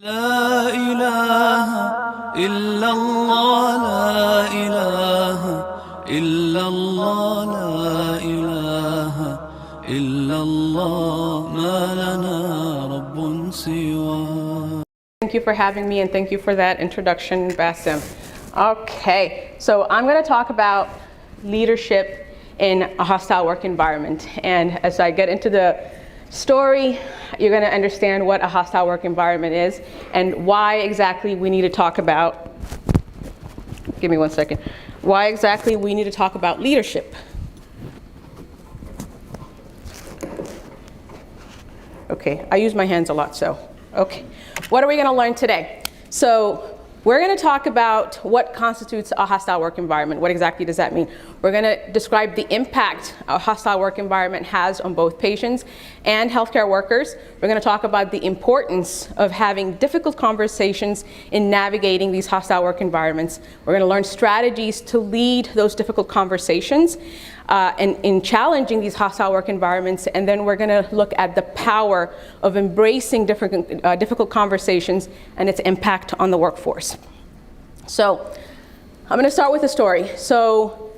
لا إله إلا الله لا إله إلا الله لا إله إلا الله ما لنا رب سواه. Thank you for having me, and thank you for that introduction, Basim. Okay, so I'm going to talk about leadership in a hostile work environment. And as I get into the story, you're going to understand what a hostile work environment is and why exactly we need to talk about, give me one second, why exactly we need to talk about leadership. Okay, I use my hands a lot, so, okay. What are we going to learn today? So we're going to talk about what constitutes a hostile work environment. What exactly does that mean? We're going to describe the impact a hostile work environment has on both patients and healthcare workers. We're going to talk about the importance of having difficult conversations in navigating these hostile work environments. We're going to learn strategies to lead those difficult conversations and in challenging these hostile work environments. And then we're going to look at the power of embracing difficult conversations and its impact on the workforce. So I'm going to start with a story. So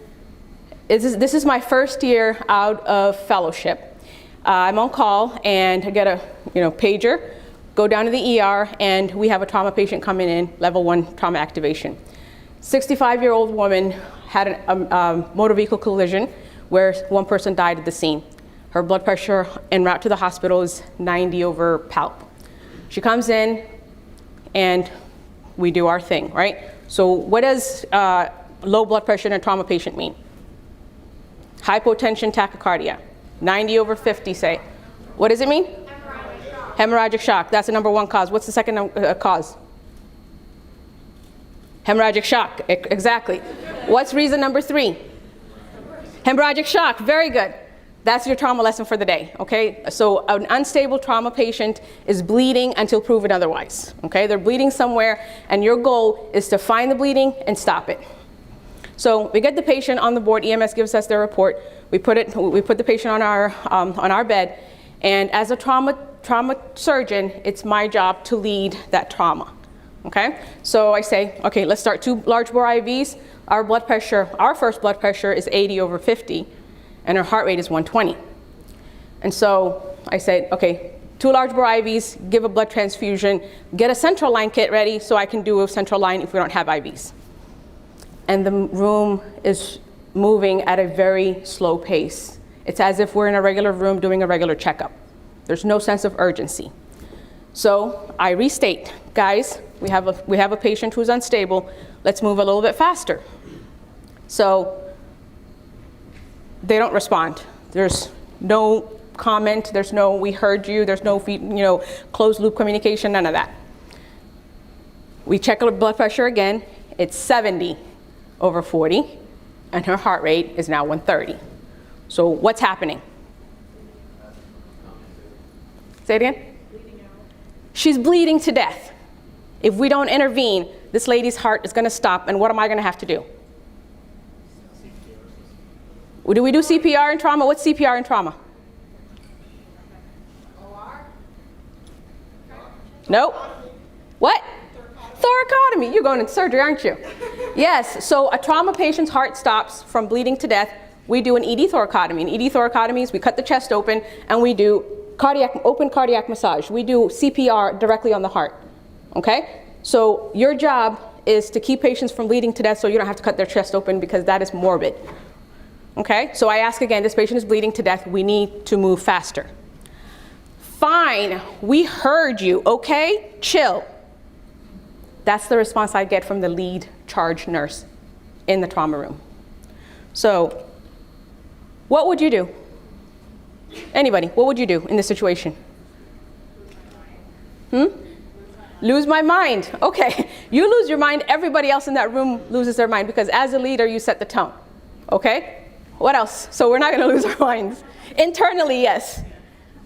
this is my first year out of fellowship. I'm on call and I get a pager, go down to the ER, and we have a trauma patient coming in, level 1 trauma activation. 65-year-old woman had a motor vehicle collision where one person died at the scene. Her blood pressure en route to the hospital is 90 over palp. She comes in and we do our thing, right? So what does low blood pressure in a trauma patient mean? Hypotension, tachycardia. 90 over 50, say. What does it mean? Hemorrhagic shock. Hemorrhagic shock. That's the number 1 cause. What's the second cause? Hemorrhagic shock. Exactly. What's reason number 3? Hemorrhagic shock. Very good. That's your trauma lesson for the day, okay? So an unstable trauma patient is bleeding until proven otherwise, okay? They're bleeding somewhere, and your goal is to find the bleeding and stop it. So we get the patient on the board. EMS gives us their report. We put the patient on our bed, and as a trauma surgeon, it's my job to lead that trauma. Okay? So I say, okay, let's start 2 large bore IVs. Our first blood pressure is 80 over 50, and her heart rate is 120. And so I said, okay, 2 large bore IVs, give a blood transfusion, get a central line kit ready so I can do a central line if we don't have IVs. And the room is moving at a very slow pace. It's as if we're in a regular room doing a regular checkup. There's no sense of urgency. So I restate, guys, we have a patient who's unstable. Let's move a little bit faster. So they don't respond. There's no comment. There's no "we heard you." There's no closed loop communication. None of that. We check her blood pressure again. It's 70 over 40, and her heart rate is now 130. So what's happening? Say it again. She's bleeding to death. If we don't intervene, this lady's heart is going to stop, and what am I going to have to do? Do we do CPR in trauma? What's CPR in trauma? Nope. What? Thoracotomy. You're going into surgery, aren't you? Yes. So a trauma patient's heart stops from bleeding to death. We do an ED thoracotomy. In ED thoracotomies, we cut the chest open and we do open cardiac massage. We do CPR directly on the heart. Okay? So your job is to keep patients from bleeding to death so you don't have to cut their chest open, because that is morbid. Okay? So I ask again, this patient is bleeding to death. We need to move faster. Fine. We heard you. Okay? Chill. That's the response I get from the lead charge nurse in the trauma room. So what would you do? Anybody, what would you do in this situation? Lose my mind. Okay, you lose your mind, everybody else in that room loses their mind, because as a leader, you set the tone. Okay, what else? So we're not gonna lose our minds. Internally, yes.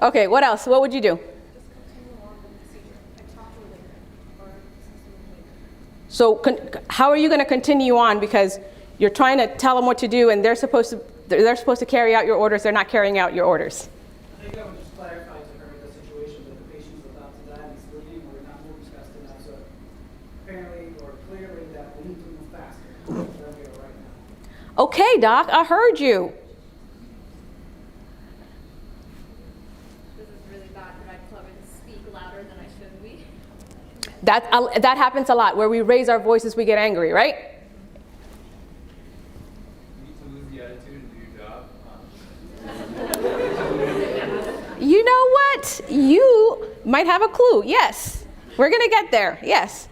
Okay, what else? What would you do? So how are you gonna continue on? Because you're trying to tell them what to do, and they're supposed to carry out your orders. They're not carrying out your orders. I think I would just clarify to her the situation that the patient is about to die and is bleeding, or not move as fast apparently or clearly that we need to move faster than we are right now. Okay, Doc, I heard you. This is really bad, but I probably speak louder than I should be. That happens a lot. Where we raise our voices, we get angry, right? You need to lose the attitude and do your job. You know what? You might have a clue. Yes. We're going to get there. Yes.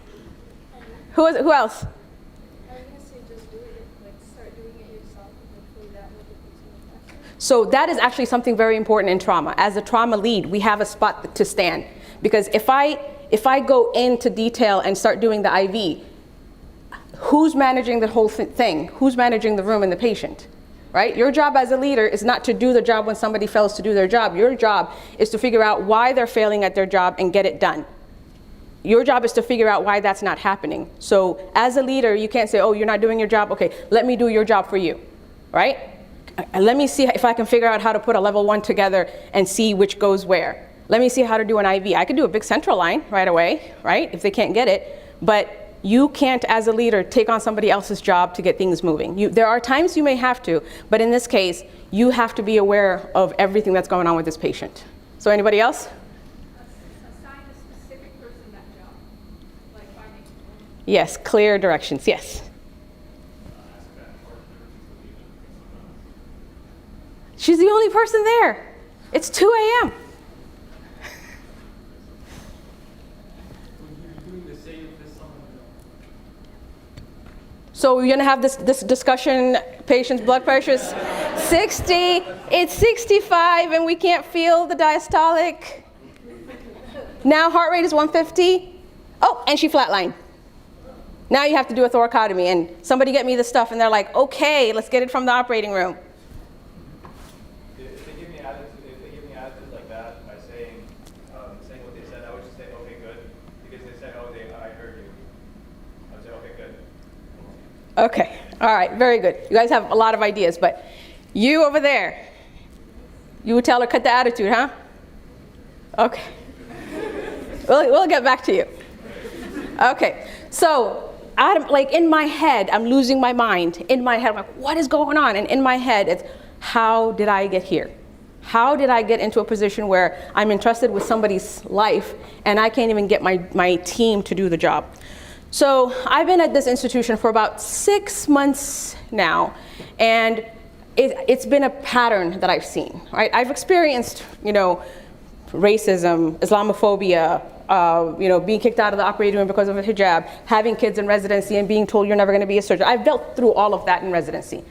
Who else? I was gonna say just do it, like start doing it yourself, and hopefully that will get you faster. So that is actually something very important in trauma. As a trauma lead, we have a spot to stand. Because if I go into detail and start doing the IV, who's managing the whole thing? Who's managing the room and the patient? Right? Your job as a leader is not to do the job when somebody fails to do their job. Your job is to figure out why they're failing at their job and get it done. Your job is to figure out why that's not happening. So as a leader, you can't say, oh, you're not doing your job. Okay, let me do your job for you, right? Let me see if I can figure out how to put a level 1 together and see which goes where. Let me see how to do an IV. I could do a big central line right away, right? If they can't get it. But you can't, as a leader, take on somebody else's job to get things moving. There are times you may have to, but in this case, you have to be aware of everything that's going on with this patient. So anybody else? Assign a specific person that job, like finding. Yes, clear directions, yes. She's the only person there. It's 2 a.m. So we're gonna have this discussion, patient's blood pressure's 60, it's 65 and we can't feel the diastolic. Now heart rate is 150. Oh, and she flatlined. Now you have to do a thoracotomy and somebody get me the stuff and they're like, okay, let's get it from the operating room. If they give me attitude like that by saying what they said, I would just say, okay, good, because they said, oh, I heard you. I would say, okay, good. Okay, all right, very good. You guys have a lot of ideas, but you over there, you would tell her cut the attitude, huh? Okay. We'll get back to you. Okay, so in my head, I'm losing my mind. In my head, I'm like, what is going on? And in my head, it's, how did I get here? How did I get into a position where I'm entrusted with somebody's life and I can't even get my team to do the job? So I've been at this institution for about 6 months now, and it's been a pattern that I've seen, right? I've experienced, racism, Islamophobia, being kicked out of the operating room because of a hijab, having kids in residency and being told you're never gonna be a surgeon. I've dealt through all of that in residency.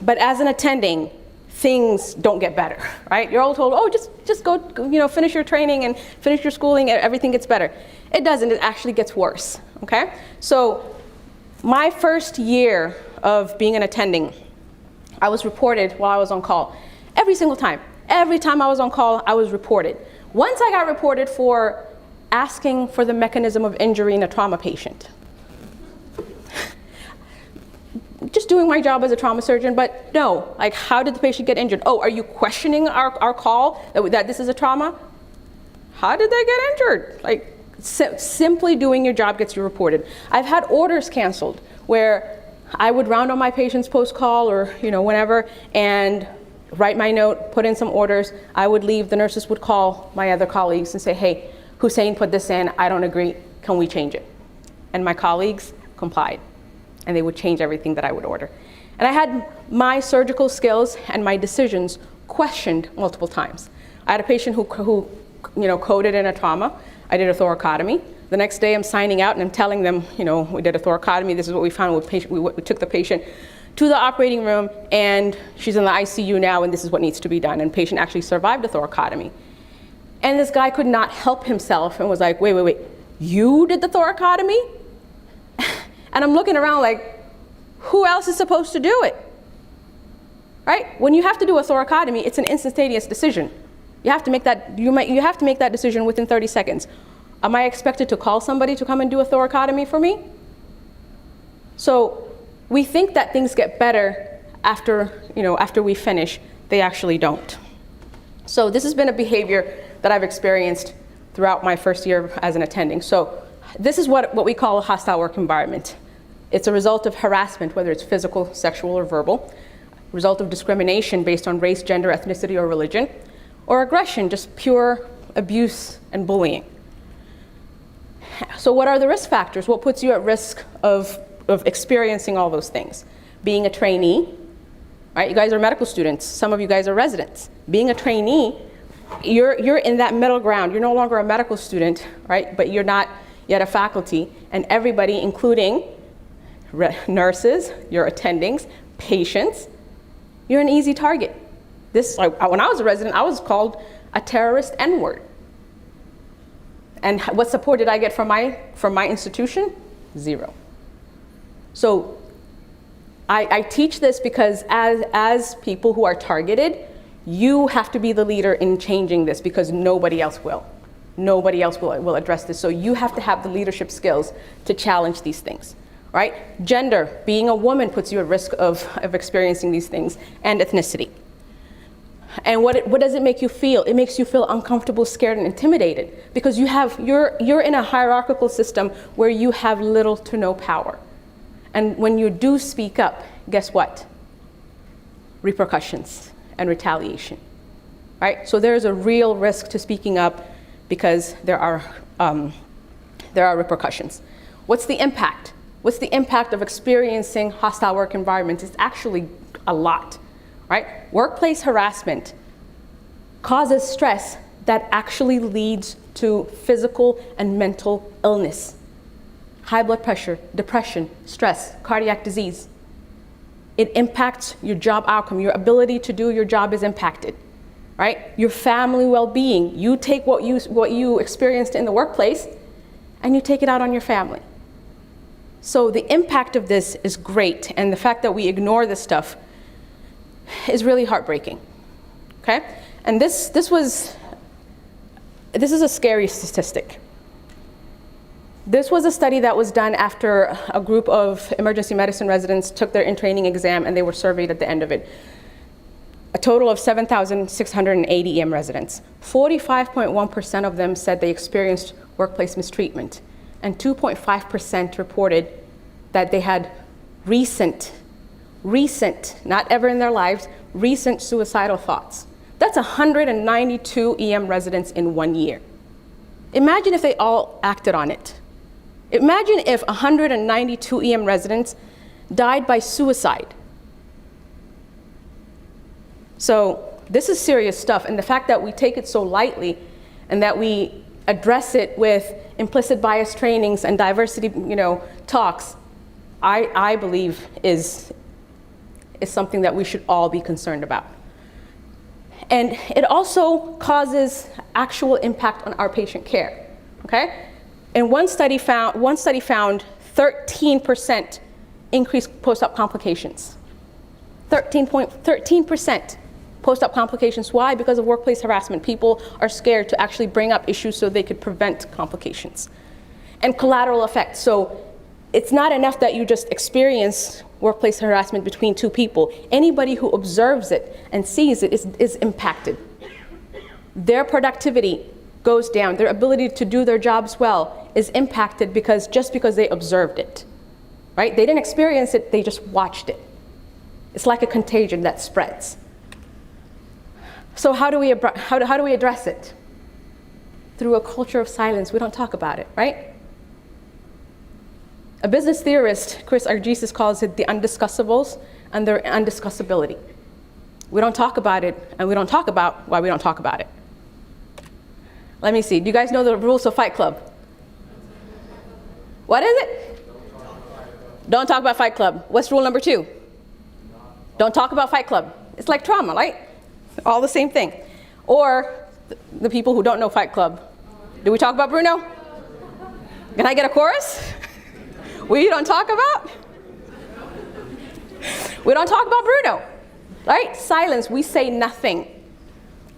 But as an attending, things don't get better, right? You're all told, oh, just go, finish your training and finish your schooling, and everything gets better. It doesn't, it actually gets worse, okay? So my first year of being an attending, I was reported while I was on call. Every single time. Every time I was on call, I was reported. Once I got reported for asking for the mechanism of injury in a trauma patient. Just doing my job as a trauma surgeon, but no, like, how did the patient get injured? Oh, are you questioning our call that this is a trauma? How did they get injured? Like, simply doing your job gets you reported. I've had orders canceled where I would round on my patients post-call or whenever and write my note, put in some orders. I would leave, the nurses would call my other colleagues and say, hey, Hussein put this in, I don't agree, can we change it? And my colleagues complied, and they would change everything that I would order. And I had my surgical skills and my decisions questioned multiple times. I had a patient who coded in a trauma. I did a thoracotomy. The next day I'm signing out and I'm telling them, we did a thoracotomy, this is what we found with patient. We took the patient to the operating room and she's in the ICU now and this is what needs to be done. And the patient actually survived a thoracotomy. And this guy could not help himself and was like, wait, you did the thoracotomy? And I'm looking around like, who else is supposed to do it? Right? When you have to do a thoracotomy, it's an instantaneous decision. You have to make that, you have to make that decision within 30 seconds. Am I expected to call somebody to come and do a thoracotomy for me? So we think that things get better after we finish. They actually don't. So this has been a behavior that I've experienced throughout my first year as an attending. So This is what we call a hostile work environment. It's a result of harassment, whether it's physical, sexual, or verbal, result of discrimination based on race, gender, ethnicity, or religion, or aggression, just pure abuse and bullying. So what are the risk factors? What puts you at risk of experiencing all those things? Being a trainee, right? You guys are medical students. Some of you guys are residents. Being a trainee, you're in that middle ground. You're no longer a medical student, right? But you're not yet a faculty. And everybody, including nurses, your attendings, patients, you're an easy target. When I was a resident, I was called a terrorist N-word. And what support did I get from my institution? Zero. So I teach this because as people who are targeted, you have to be the leader in changing this because nobody else will. Nobody else will address this. So you have to have the leadership skills to challenge these things, right? Gender, being a woman puts you at risk of experiencing these things, and ethnicity. And what does it make you feel? It makes you feel uncomfortable, scared, and intimidated because you're in a hierarchical system where you have little to no power. And when you do speak up, guess what? Repercussions and retaliation, right? So there's a real risk to speaking up because there are repercussions. What's the impact? What's the impact of experiencing hostile work environments? It's actually a lot. Right? Workplace harassment causes stress that actually leads to physical and mental illness. High blood pressure, depression, stress, cardiac disease. It impacts your job outcome. Your ability to do your job is impacted. Right? Your family well-being. You take what you experienced in the workplace and you take it out on your family. So the impact of this is great, and the fact that we ignore this stuff is really heartbreaking, okay? And this is a scary statistic. This was a study that was done after a group of emergency medicine residents took their in-training exam and they were surveyed at the end of it. A total of 7,680 EM residents. 45.1% of them said they experienced workplace mistreatment, and 2.5% reported that they had recent, not ever in their lives, recent suicidal thoughts. That's 192 EM residents in 1 year. Imagine if they all acted on it. Imagine if 192 EM residents died by suicide. So this is serious stuff, and the fact that we take it so lightly and that we address it with implicit bias trainings and diversity, talks, I believe is something that we should all be concerned about. And it also causes actual impact on our patient care, okay? And one study found 13% increased post-op complications. 13% post-op complications. Why? Because of workplace harassment. People are scared to actually bring up issues so they could prevent complications. And collateral effects. So it's not enough that you just experience workplace harassment between two people. Anybody who observes it and sees it is impacted. Their productivity goes down. Their ability to do their jobs well is impacted because they observed it, right? They didn't experience it, they just watched it. It's like a contagion that spreads. So how do we address it? Through a culture of silence. We don't talk about it, right? A business theorist, Chris Argyris, calls it the undiscussables and their undiscussability. We don't talk about it, and we don't talk about why we don't talk about it. Let me see. Do you guys know the rules of Fight Club? What is it? Don't talk about Fight Club. What's rule number 2? Don't talk about Fight Club. It's like trauma, right? All the same thing. Or the people who don't know Fight Club. Do we talk about Bruno? Can I get a chorus? We don't talk about? We don't talk about Bruno, right? Silence, we say nothing.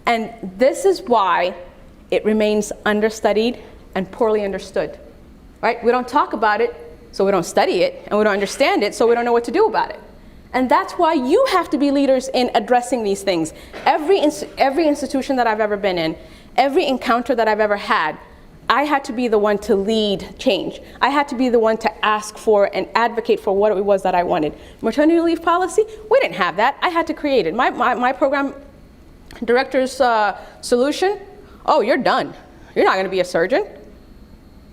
And this is why it remains understudied and poorly understood, right? We don't talk about it, so we don't study it, and we don't understand it, so we don't know what to do about it. And that's why you have to be leaders in addressing these things. Every institution that I've ever been in, every encounter that I've ever had, I had to be the one to lead change. I had to be the one to ask for and advocate for what it was that I wanted. Maternity leave policy, we didn't have that. I had to create it. My program director's solution, oh, you're done. You're not gonna be a surgeon.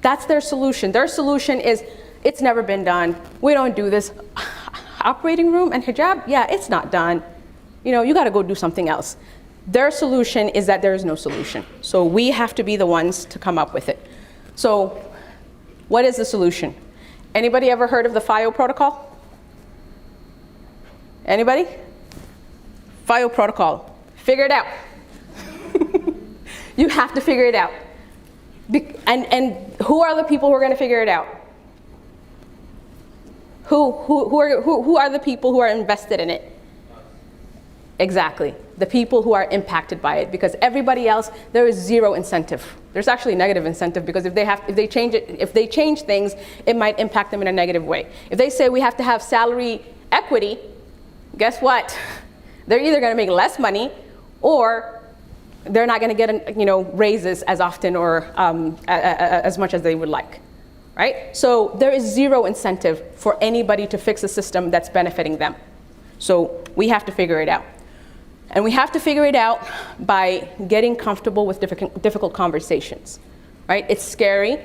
That's their solution. Their solution is, it's never been done. We don't do this. Operating room and hijab, yeah, it's not done. You know, you gotta go do something else. Their solution is that there is no solution. So we have to be the ones to come up with it. So what is the solution? Anybody ever heard of the FIO protocol? Anybody? FIO protocol. Figure it out. You have to figure it out. And who are the people who are going to figure it out? Who are the people who are invested in it? Exactly. The people who are impacted by it, because everybody else, there is zero incentive. There's actually negative incentive, because if they change things, it might impact them in a negative way. If they say we have to have salary equity, guess what? They're either going to make less money, or they're not going to get raises as often or as much as they would like, right? So there is zero incentive for anybody to fix a system that's benefiting them. So we have to figure it out. And we have to figure it out by getting comfortable with difficult conversations, right? It's scary,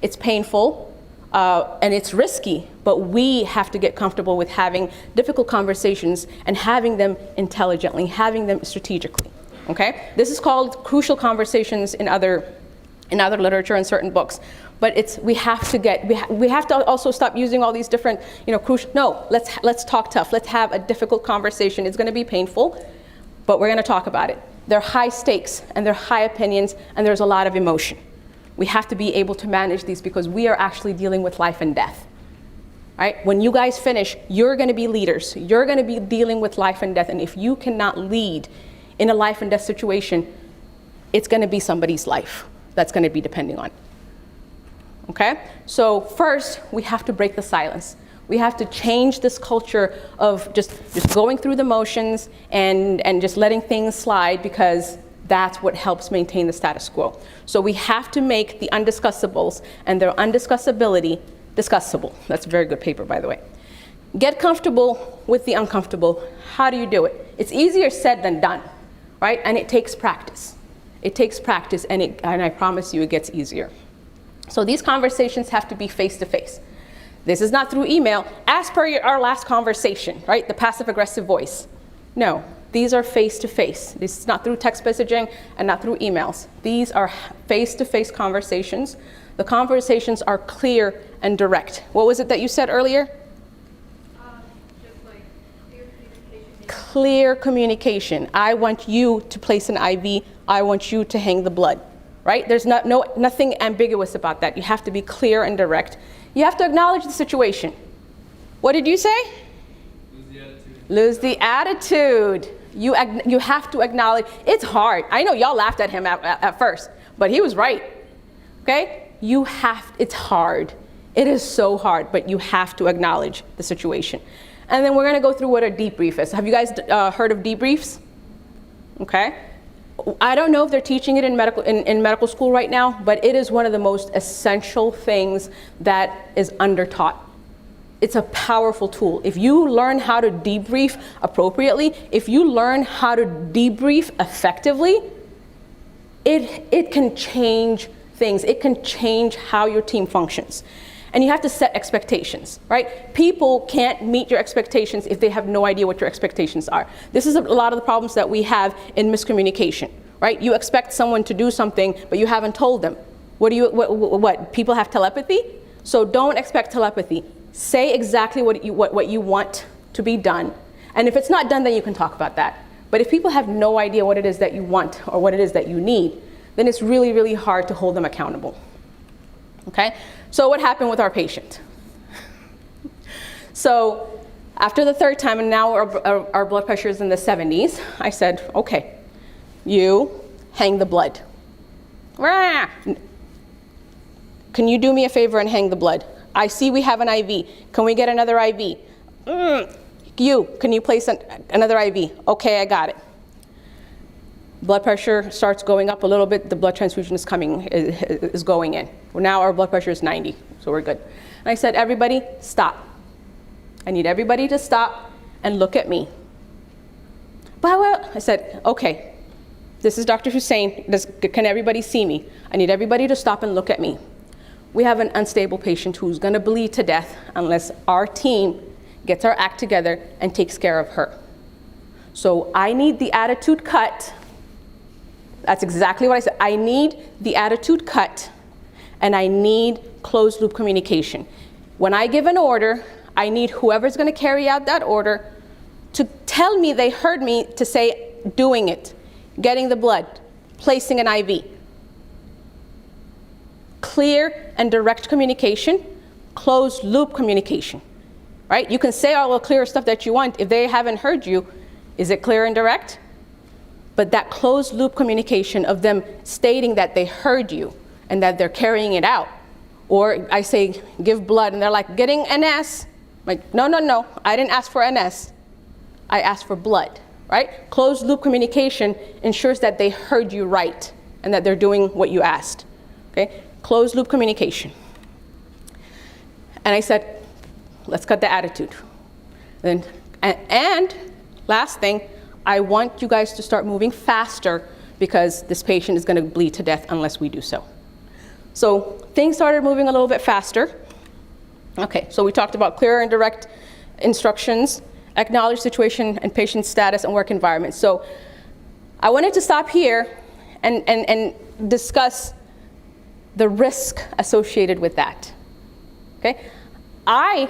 it's painful, and it's risky, but we have to get comfortable with having difficult conversations and having them intelligently, having them strategically, okay? This is called crucial conversations in other literature and certain books. But we have to also stop using all these different, crucial, no, let's talk tough. Let's have a difficult conversation. It's gonna be painful, but we're gonna talk about it. They're high stakes and they're high opinions and there's a lot of emotion. We have to be able to manage these because we are actually dealing with life and death, right? When you guys finish, you're gonna be leaders. You're gonna be dealing with life and death, and if you cannot lead in a life and death situation, it's gonna be somebody's life that's gonna be depending on. Okay? So first, we have to break the silence. We have to change this culture of just going through the motions and just letting things slide, because that's what helps maintain the status quo. So we have to make the undiscussables and their undiscussability discussable. That's a very good paper, by the way. Get comfortable with the uncomfortable. How do you do it? It's easier said than done, right? And it takes practice. It takes practice, and I promise you it gets easier. So these conversations have to be face-to-face. This is not through email, as per our last conversation, right? The passive-aggressive voice. No, these are face-to-face. This is not through text messaging and not through emails. These are face-to-face conversations. The conversations are clear and direct. What was it that you said earlier? Just like clear communication. Clear communication. I want you to place an IV. I want you to hang the blood. Right? There's nothing ambiguous about that. You have to be clear and direct. You have to acknowledge the situation. What did you say? Lose the attitude. Lose the attitude. You have to acknowledge. It's hard. I know y'all laughed at him at first, but he was right. Okay? It's hard. It is so hard, but you have to acknowledge the situation. And then we're going to go through what a debrief is. Have you guys heard of debriefs? Okay? I don't know if they're teaching it in medical school right now, but it is one of the most essential things that is undertaught. It's a powerful tool. If you learn how to debrief appropriately, if you learn how to debrief effectively, it can change things. It can change how your team functions. And you have to set expectations, right? People can't meet your expectations if they have no idea what your expectations are. This is a lot of the problems that we have in miscommunication, right? You expect someone to do something, but you haven't told them. What? People have telepathy? So don't expect telepathy. Say exactly what you want to be done. And if it's not done, then you can talk about that. But if people have no idea what it is that you want or what it is that you need, then it's really, really hard to hold them accountable. Okay? So what happened with our patient? So after the third time, and now our blood pressure is in the 70s, I said, okay, you hang the blood. Rah! Can you do me a favor and hang the blood? I see we have an IV. Can we get another IV? Can you place another IV? Okay, I got it. Blood pressure starts going up a little bit, the blood transfusion is going in. Well, now our blood pressure is 90, so we're good. And I said, everybody, stop. I need everybody to stop and look at me. But I said, okay, this is Dr. Hussein. Can everybody see me? I need everybody to stop and look at me. We have an unstable patient who's gonna bleed to death unless our team gets our act together and takes care of her. So I need the attitude cut. That's exactly what I said. I need the attitude cut, and I need closed loop communication. When I give an order, I need whoever's gonna carry out that order to tell me they heard me to say, doing it, getting the blood, placing an IV. Clear and direct communication, closed loop communication, right? You can say all the clear stuff that you want. If they haven't heard you, is it clear and direct? But that closed loop communication of them stating that they heard you and that they're carrying it out. Or I say, give blood, and they're like, getting NS. Like, no, I didn't ask for NS. I asked for blood, right? Closed loop communication ensures that they heard you right and that they're doing what you asked, okay? Closed loop communication. And I said, let's cut the attitude. And last thing, I want you guys to start moving faster because this patient is gonna bleed to death unless we do so. So things started moving a little bit faster. Okay, so we talked about clear and direct instructions, acknowledge situation and patient status and work environment. So I wanted to stop here and discuss the risk associated with that, okay? I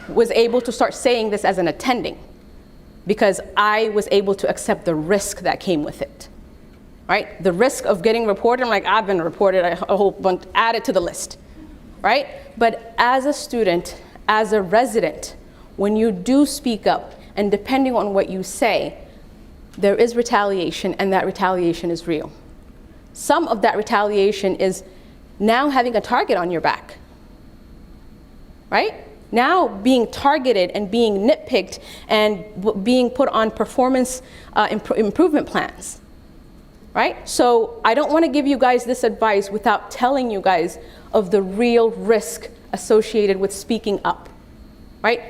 was able to start saying this as an attending because I was able to accept the risk that came with it, right? The risk of getting reported, I'm like, I've been reported a whole bunch, add it to the list, right? But as a student, as a resident, when you do speak up, and depending on what you say, there is retaliation, and that retaliation is real. Some of that retaliation is now having a target on your back, right? Now being targeted and being nitpicked and being put on performance improvement plans, right? So I don't want to give you guys this advice without telling you guys of the real risk associated with speaking up, right?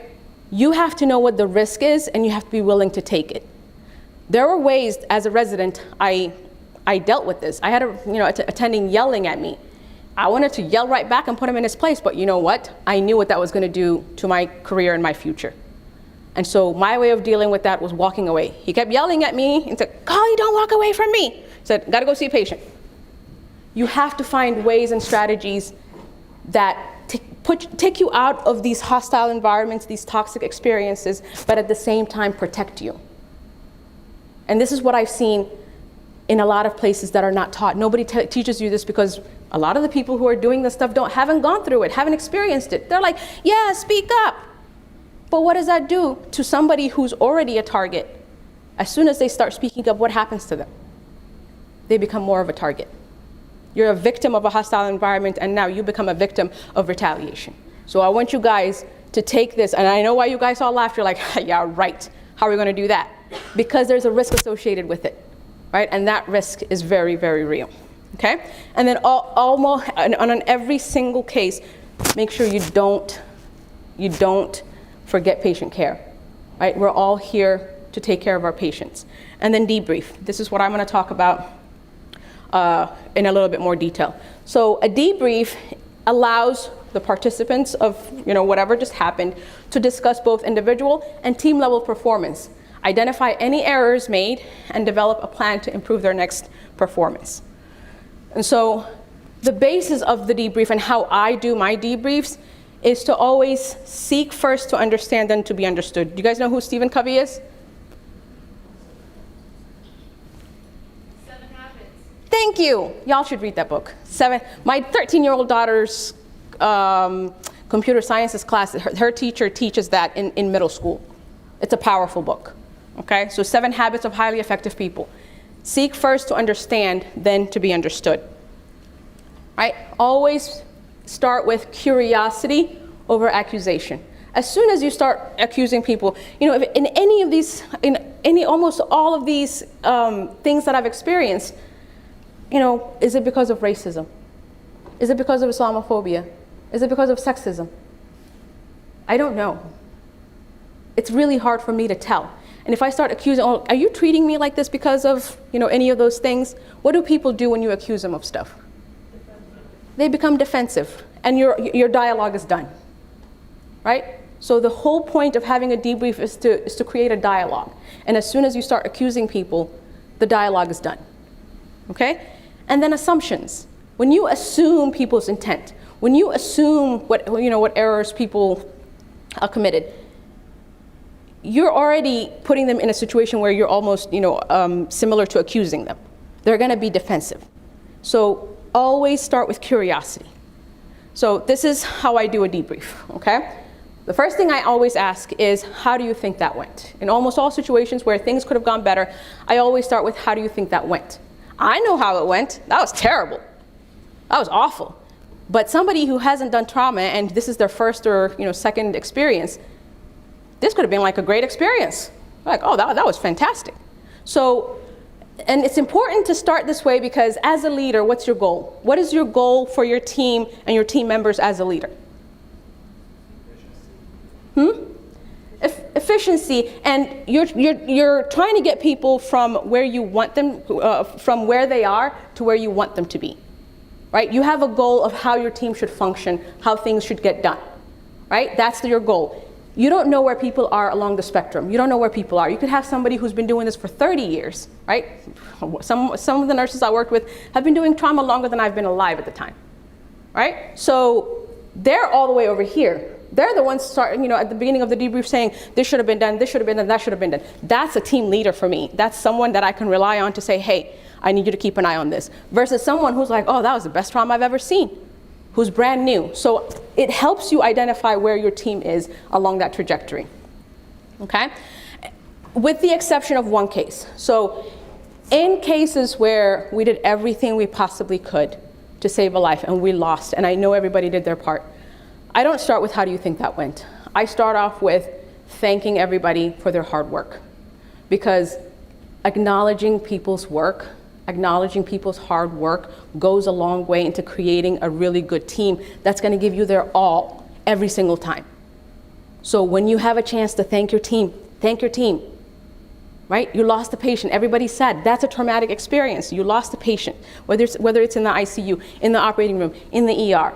You have to know what the risk is and you have to be willing to take it. There were ways as a resident I dealt with this. I had attending yelling at me. I wanted to yell right back and put him in his place, but you know what? I knew what that was going to do to my career and my future. And so my way of dealing with that was walking away. He kept yelling at me and said, Golly, don't walk away from me. I said, gotta go see a patient. You have to find ways and strategies that take you out of these hostile environments, these toxic experiences, but at the same time protect you. And this is what I've seen in a lot of places that are not taught. Nobody teaches you this because a lot of the people who are doing this stuff haven't gone through it, haven't experienced it. They're like, yeah, speak up. But what does that do to somebody who's already a target? As soon as they start speaking up, what happens to them? They become more of a target. You're a victim of a hostile environment, and now you become a victim of retaliation. So I want you guys to take this, and I know why you guys all laughed. You're like, yeah, right. How are we going to do that? Because there's a risk associated with it, right? And that risk is very, very real, okay? And then almost on every single case, make sure you don't forget patient care, right? We're all here to take care of our patients. And then debrief. This is what I'm going to talk about in a little bit more detail. So a debrief allows the participants of whatever just happened to discuss both individual and team level performance, identify any errors made, and develop a plan to improve their next performance. And so the basis of the debrief and how I do my debriefs is to always seek first to understand, then to be understood. Do you guys know who Stephen Covey is? 7 Habits. Thank you. Y'all should read that book. My 13-year-old daughter's computer sciences class, her teacher teaches that in middle school. It's a powerful book. Okay, so 7 Habits of Highly Effective People. Seek first to understand, then to be understood. Right? Always start with curiosity over accusation. As soon as you start accusing people, if in any of these, almost all of these things that I've experienced, is it because of racism? Is it because of Islamophobia? Is it because of sexism? I don't know. It's really hard for me to tell. And if I start accusing, oh, are you treating me like this because of, any of those things? What do people do when you accuse them of stuff? They become defensive, and your dialogue is done, right? So the whole point of having a debrief is to create a dialogue. And as soon as you start accusing people, the dialogue is done, okay? And then assumptions. When you assume people's intent, when you assume what errors people committed, you're already putting them in a situation where you're almost, similar to accusing them. They're going to be defensive. So always start with curiosity. So this is how I do a debrief, okay? The first thing I always ask is, how do you think that went? In almost all situations where things could have gone better, I always start with, how do you think that went? I know how it went. That was terrible. That was awful. But somebody who hasn't done trauma and this is their first or second experience, this could have been like a great experience. Like, oh, that was fantastic. So, and it's important to start this way because as a leader, what's your goal? What is your goal for your team and your team members as a leader? Efficiency, and you're trying to get people from where you want them, from where they are to where you want them to be, right? You have a goal of how your team should function, how things should get done, right? That's your goal. You don't know where people are along the spectrum. You don't know where people are. You could have somebody who's been doing this for 30 years, right? Some of the nurses I worked with have been doing trauma longer than I've been alive at the time, right? So they're all the way over here. They're the ones starting, at the beginning of the debrief saying, this should have been done, this should have been done, that should have been done. That's a team leader for me. That's someone that I can rely on to say, hey, I need you to keep an eye on this. Versus someone who's like, oh, that was the best trauma I've ever seen, who's brand new. So it helps you identify where your team is along that trajectory, okay? With the exception of one case. So in cases where we did everything we possibly could to save a life and we lost, and I know everybody did their part, I don't start with how do you think that went. I start off with thanking everybody for their hard work, because acknowledging people's work, acknowledging people's hard work goes a long way into creating a really good team that's going to give you their all every single time. So when you have a chance to thank your team, right? You lost a patient, everybody's sad. That's a traumatic experience. You lost a patient, whether it's in the ICU, in the operating room, in the ER.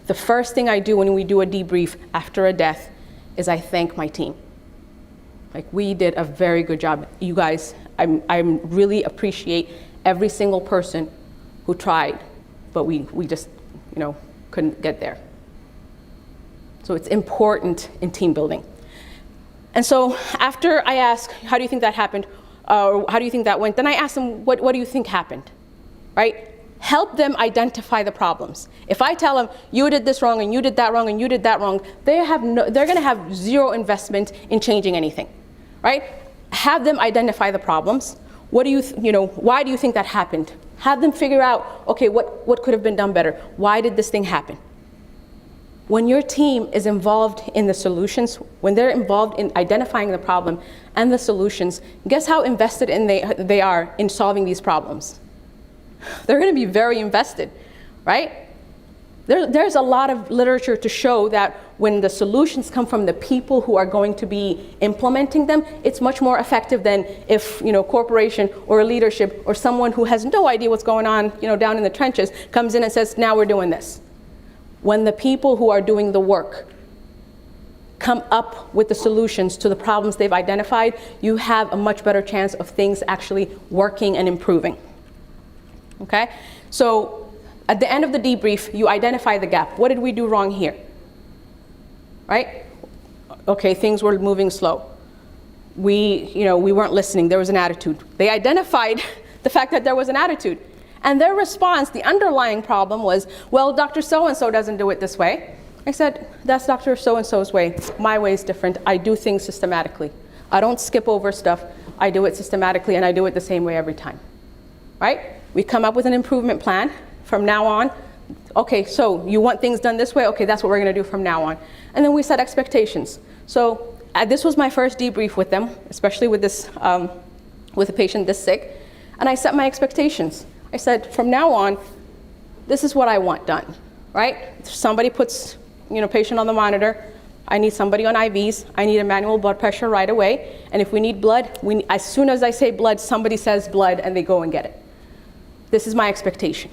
The first thing I do when we do a debrief after a death is I thank my team. Like, we did a very good job. You guys, I really appreciate every single person who tried, but we just, couldn't get there. So it's important in team building. And so after I ask, how do you think that happened? Or how do you think that went? Then I ask them, what do you think happened, right? Help them identify the problems. If I tell them, you did this wrong, and you did that wrong, and you did that wrong, they're going to have zero investment in changing anything, right? Have them identify the problems. What do why do you think that happened? Have them figure out, okay, what could have been done better? Why did this thing happen? When your team is involved in the solutions, when they're involved in identifying the problem and the solutions, guess how invested they are in solving these problems? They're going to be very invested, right? There's a lot of literature to show that when the solutions come from the people who are going to be implementing them, it's much more effective than if, corporation or a leadership or someone who has no idea what's going on, down in the trenches comes in and says, now we're doing this. When the people who are doing the work come up with the solutions to the problems they've identified, you have a much better chance of things actually working and improving. Okay? So at the end of the debrief, you identify the gap. What did we do wrong here? Right? Okay, things were moving slow. We weren't listening. There was an attitude. They identified the fact that there was an attitude. And their response, the underlying problem was, well, Dr. So-and-so doesn't do it this way. I said, that's Dr. So-and-so's way. My way is different. I do things systematically. I don't skip over stuff. I do it systematically, and I do it the same way every time. Right? We come up with an improvement plan from now on. Okay, so you want things done this way? Okay, that's what we're going to do from now on. And then we set expectations. So this was my first debrief with them, especially with this, with a patient this sick, and I set my expectations. I said, from now on, this is what I want done, right? If somebody puts, patient on the monitor, I need somebody on IVs, I need a manual blood pressure right away, and if we need blood, as soon as I say blood, somebody says blood and they go and get it. This is my expectation.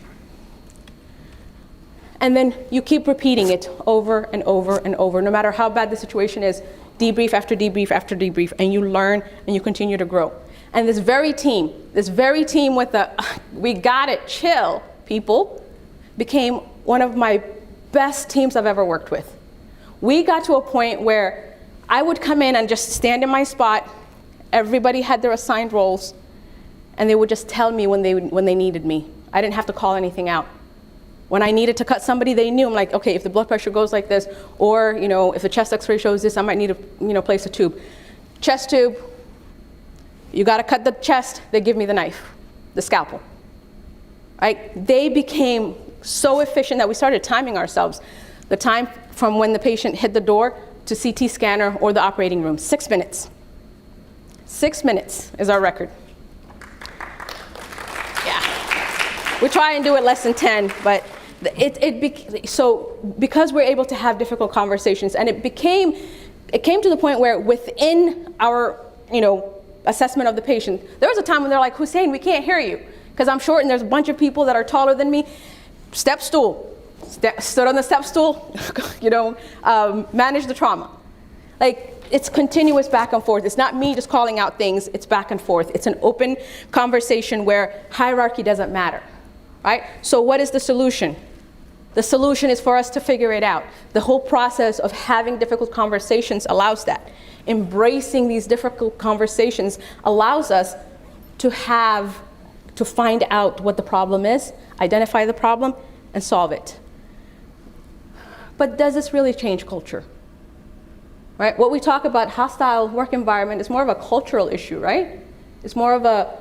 And then you keep repeating it over and over and over, no matter how bad the situation is, debrief after debrief after debrief, and you learn and you continue to grow. And this very team with the, we got it, chill people, became one of my best teams I've ever worked with. We got to a point where I would come in and just stand in my spot, everybody had their assigned roles, and they would just tell me when they needed me. I didn't have to call anything out. When I needed to cut somebody, they knew. I'm like, okay, if the blood pressure goes like this, or if the chest X-ray shows this, I might need to place a tube. Chest tube, you got to cut the chest. They give me the knife, the scalpel. Right? They became so efficient that we started timing ourselves. The time from when the patient hit the door to CT scanner or the operating room, 6 minutes. 6 minutes is our record. Yeah, we try and do it less than 10, but so because we're able to have difficult conversations, and it came to the point where within our assessment of the patient, there was a time when they're like, Hussein, we can't hear you because I'm short and there's a bunch of people that are taller than me. Step stool, stood on the step stool, manage the trauma. Like, it's continuous back and forth. It's not me just calling out things, it's back and forth. It's an open conversation where hierarchy doesn't matter, right? So what is the solution? The solution is for us to figure it out. The whole process of having difficult conversations allows that. Embracing these difficult conversations allows us to find out what the problem is, identify the problem, and solve it. But does this really change culture? Right? What we talk about, hostile work environment, is more of a cultural issue, right? It's more of a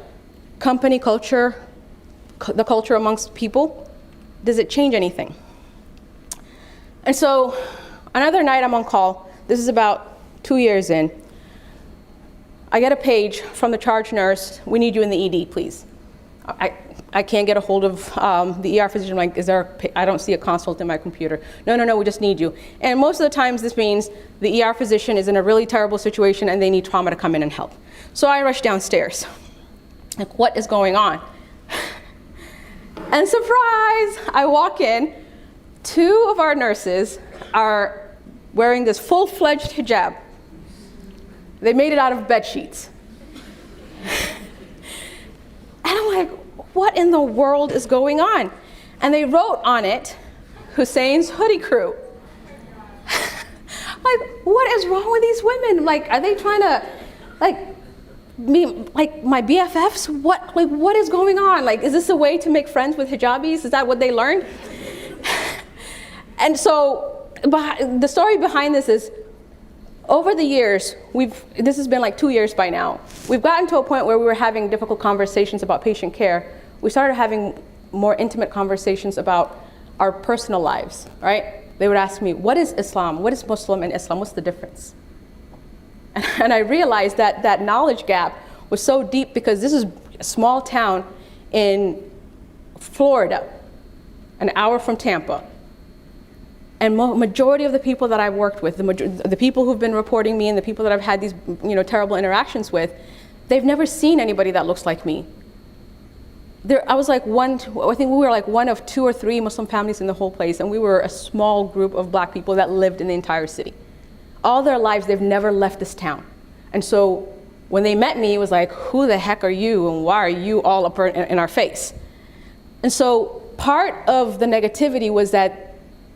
company culture, the culture amongst people. Does it change anything? And so another night I'm on call. This is about 2 years in. I get a page from the charge nurse. We need you in the ED, please. I can't get a hold of the ER physician. I'm like, I don't see a consult in my computer. No, we just need you. And most of the times this means the ER physician is in a really terrible situation and they need trauma to come in and help. So I rush downstairs. Like, what is going on? And surprise, I walk in. 2 of our nurses are wearing this full-fledged hijab. They made it out of bed sheets. And I'm like, what in the world is going on? And they wrote on it, Hussein's hoodie crew. Like, what is wrong with these women? Like, are they trying to, my BFFs? What is going on? Like, is this a way to make friends with hijabis? Is that what they learned? And so, the story behind this is, over the years, this has been like 2 years by now, we've gotten to a point where we were having difficult conversations about patient care. We started having more intimate conversations about our personal lives, right? They would ask me, what is Islam? What is Muslim and Islam? What's the difference? And I realized that that knowledge gap was so deep because this is a small town in Florida, an hour from Tampa. And majority of the people that I've worked with, the people who've been reporting me and the people that I've had these terrible interactions with, they've never seen anybody that looks like me. I think we were like one of 2 or 3 Muslim families in the whole place, and we were a small group of black people that lived in the entire city. All their lives, they've never left this town. And so when they met me, it was like, who the heck are you, and why are you all up in our face? And so part of the negativity was that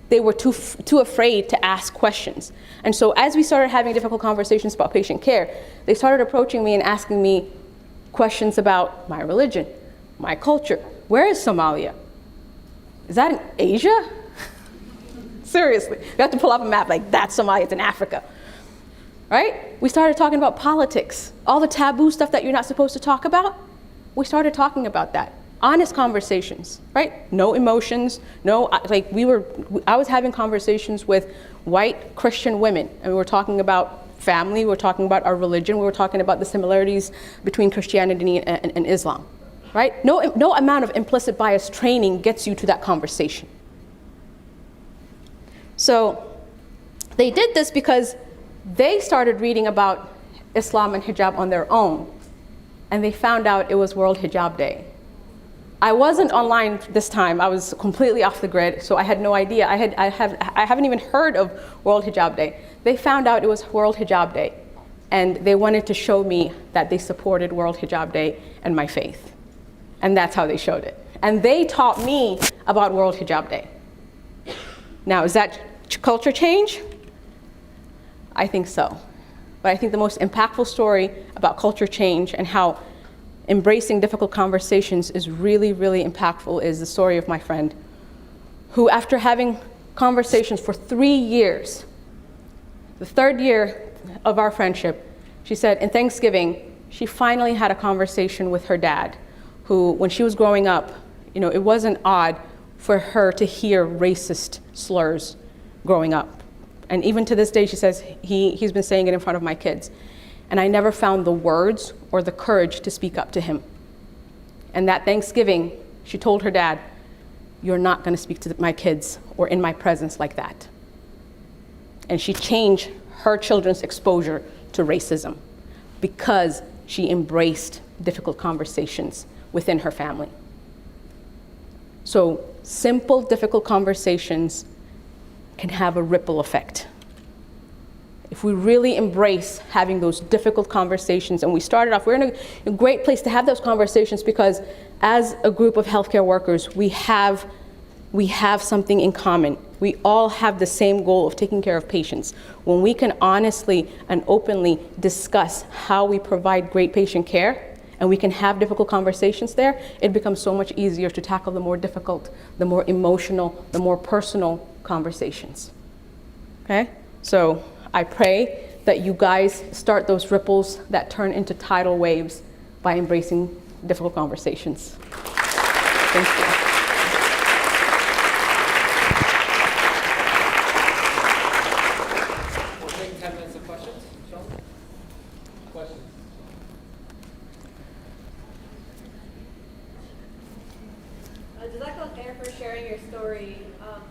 they were too afraid to ask questions. And so as we started having difficult conversations about patient care, they started approaching me and asking me questions about my religion, my culture. Where is Somalia? Is that in Asia? Seriously, you have to pull up a map like, that's Somalia, it's in Africa. Right? We started talking about politics. All the taboo stuff that you're not supposed to talk about, we started talking about that. Honest conversations, right? No emotions, I was having conversations with white Christian women, and we were talking about family, we were talking about our religion, we were talking about the similarities between Christianity and Islam, right? No amount of implicit bias training gets you to that conversation. So they did this because they started reading about Islam and hijab on their own, and they found out it was World Hijab Day. I wasn't online this time. I was completely off the grid, so I had no idea. I haven't even heard of World Hijab Day. They found out it was World Hijab Day, and they wanted to show me that they supported World Hijab Day and my faith. And that's how they showed it. And they taught me about World Hijab Day. Now, is that culture change? I think so. But I think the most impactful story about culture change and how embracing difficult conversations is really, really impactful is the story of my friend who, after having conversations for 3 years, the third year of our friendship, she said in Thanksgiving, she finally had a conversation with her dad, who, when she was growing up, it wasn't odd for her to hear racist slurs growing up. And even to this day, she says, he's been saying it in front of my kids. And I never found the words or the courage to speak up to him. And that Thanksgiving, she told her dad, "You're not going to speak to my kids or in my presence like that." And she changed her children's exposure to racism because she embraced difficult conversations within her family. So simple, difficult conversations can have a ripple effect. If we really embrace having those difficult conversations, and we started off, we're in a great place to have those conversations because as a group of healthcare workers, we have something in common. We all have the same goal of taking care of patients. When we can honestly and openly discuss how we provide great patient care, and we can have difficult conversations there, it becomes so much easier to tackle the more difficult, the more emotional, the more personal conversations. Okay? So I pray that you guys start those ripples that turn into tidal waves by embracing difficult conversations. Thank you. We'll take 10 minutes of questions. Sean? Questions? Jazakallah khair for sharing your story.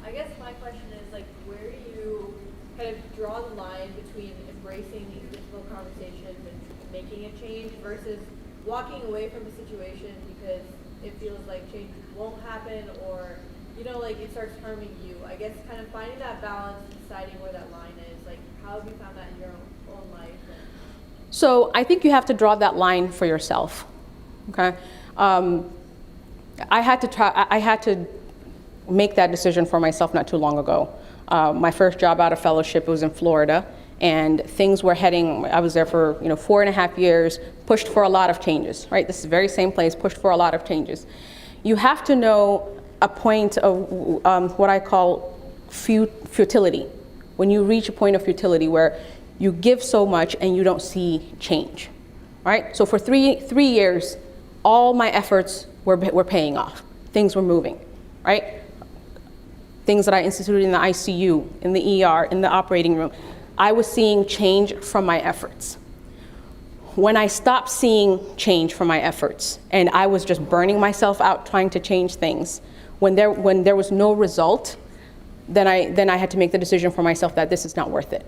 I guess my question is, where do you kind of draw the line between embracing these difficult conversations and making a change versus walking away from a situation because it feels like change won't happen or, it starts harming you? I guess kind of finding that balance, deciding where that line is. How have you found that in your own life? So I think you have to draw that line for yourself, okay? I had to make that decision for myself not too long ago. My first job out of fellowship was in Florida, and things were heading, I was there for 4.5 years, pushed for a lot of changes, right? This is the very same place, pushed for a lot of changes. You have to know a point of what I call futility. When you reach a point of futility where you give so much and you don't see change, right? So for three years, all my efforts were paying off. Things were moving, right? Things that I instituted in the ICU, in the ER, in the operating room, I was seeing change from my efforts. When I stopped seeing change from my efforts and I was just burning myself out trying to change things, when there was no result, then I had to make the decision for myself that this is not worth it,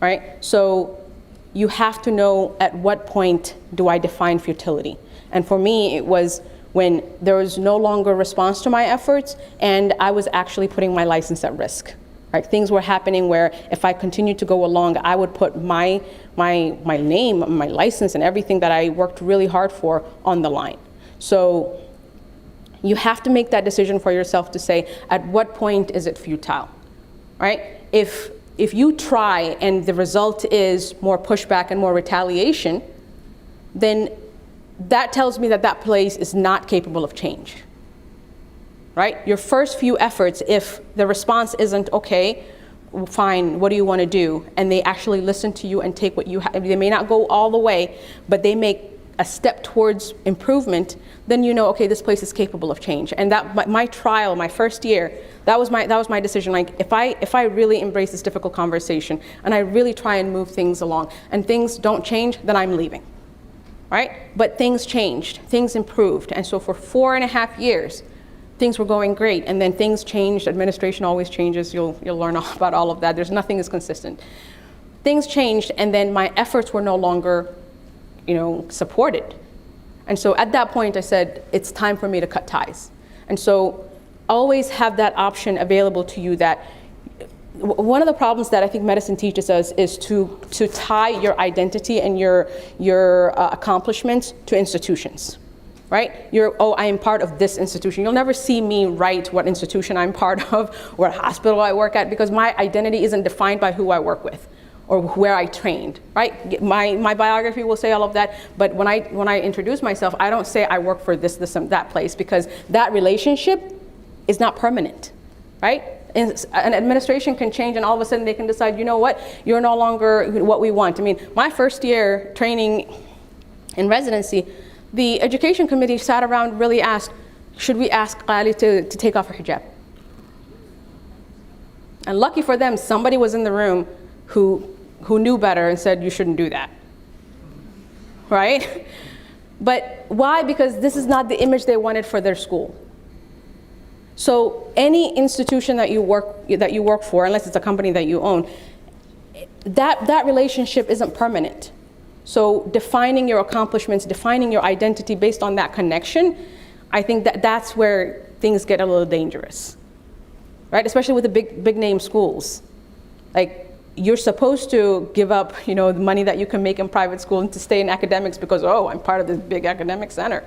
right? So you have to know at what point do I define futility. And for me, it was when there was no longer response to my efforts and I was actually putting my license at risk. Right? Things were happening where if I continued to go along, I would put my name, my license, and everything that I worked really hard for on the line. So you have to make that decision for yourself to say, at what point is it futile, right? If you try and the result is more pushback and more retaliation, then that tells me that that place is not capable of change, right? Your first few efforts, if the response isn't, okay, fine, what do you want to do? And they actually listen to you and take what you have. They may not go all the way, but they make a step towards improvement, then you know, okay, this place is capable of change. And that my trial, my first year, that was my decision. Like, if I really embrace this difficult conversation and I really try and move things along and things don't change, then I'm leaving, right? But things changed, things improved. And so for 4.5 years, things were going great, and then things changed. Administration always changes. You'll learn all about all of that. Nothing is consistent. Things changed, and then my efforts were no longer, supported. And so at that point, I said, it's time for me to cut ties. And so always have that option available to you. That one of the problems that I think medicine teaches us is to tie your identity and your accomplishments to institutions. Right? I am part of this institution. You'll never see me write what institution I'm part of or what hospital I work at, because my identity isn't defined by who I work with or where I trained, right? My biography will say all of that, but when I introduce myself, I don't say I work for this, and that place, because that relationship is not permanent, right? And an administration can change, and all of a sudden they can decide, you know what, you're no longer what we want. I mean, my first year training in residency, the education committee sat around, really asked, should we ask Ali to take off her hijab? And lucky for them, somebody was in the room who knew better and said, you shouldn't do that, right? But why? Because this is not the image they wanted for their school. So any institution that you work for, unless it's a company that you own, that relationship isn't permanent. So defining your accomplishments, defining your identity based on that connection, I think that's where things get a little dangerous, right? Especially with the big name schools. Like, you're supposed to give up, the money that you can make in private school and to stay in academics because, I'm part of this big academic center.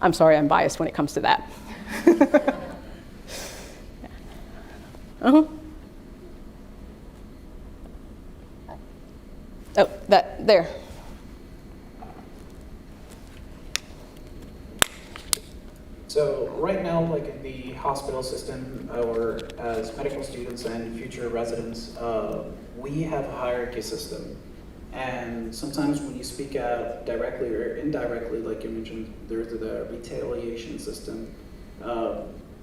I'm sorry, I'm biased when it comes to that. Oh, there. So right now, like in the hospital system, or as medical students and future residents, we have a hierarchy system. And sometimes when you speak out directly or indirectly, like you mentioned, there's the retaliation system.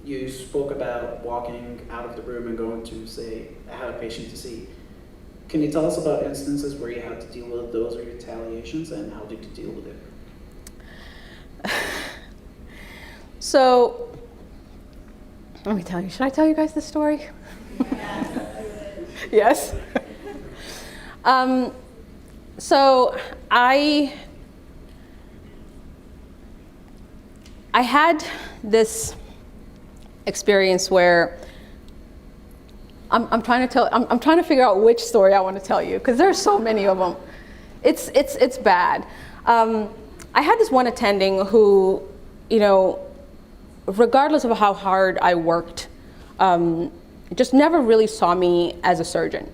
You spoke about walking out of the room and going to, say, I had a patient to see. Can you tell us about instances where you had to deal with those retaliations, and how did you deal with it? So, let me tell you, should I tell you guys this story? Yes? So I had this experience where I'm trying to figure out which story I want to tell you, because there's so many of them. It's bad. I had this one attending who, regardless of how hard I worked, just never really saw me as a surgeon,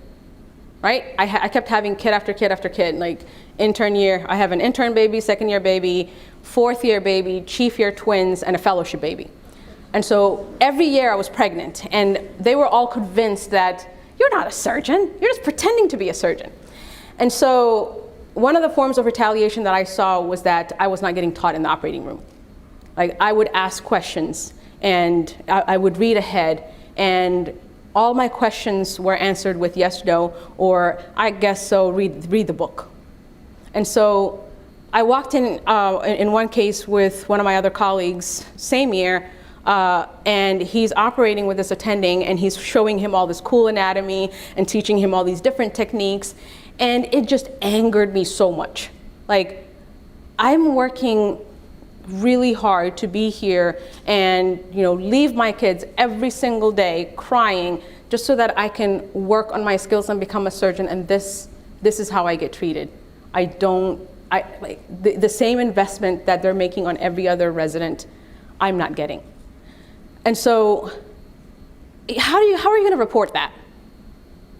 right? I kept having kid after kid after kid. Like, intern year, I have an intern baby, second year baby, fourth year baby, chief year twins, and a fellowship baby. And so every year I was pregnant, and they were all convinced that you're not a surgeon, you're just pretending to be a surgeon. And so one of the forms of retaliation that I saw was that I was not getting taught in the operating room. Like, I would ask questions, and I would read ahead, and all my questions were answered with yes, no, or I guess so, read the book. And so I walked in one case with one of my other colleagues, same year, and he's operating with this attending, and he's showing him all this cool anatomy and teaching him all these different techniques, and it just angered me so much. Like, I'm working really hard to be here and leave my kids every single day crying just so that I can work on my skills and become a surgeon, and this is how I get treated. The same investment that they're making on every other resident, I'm not getting. And so how are you going to report that?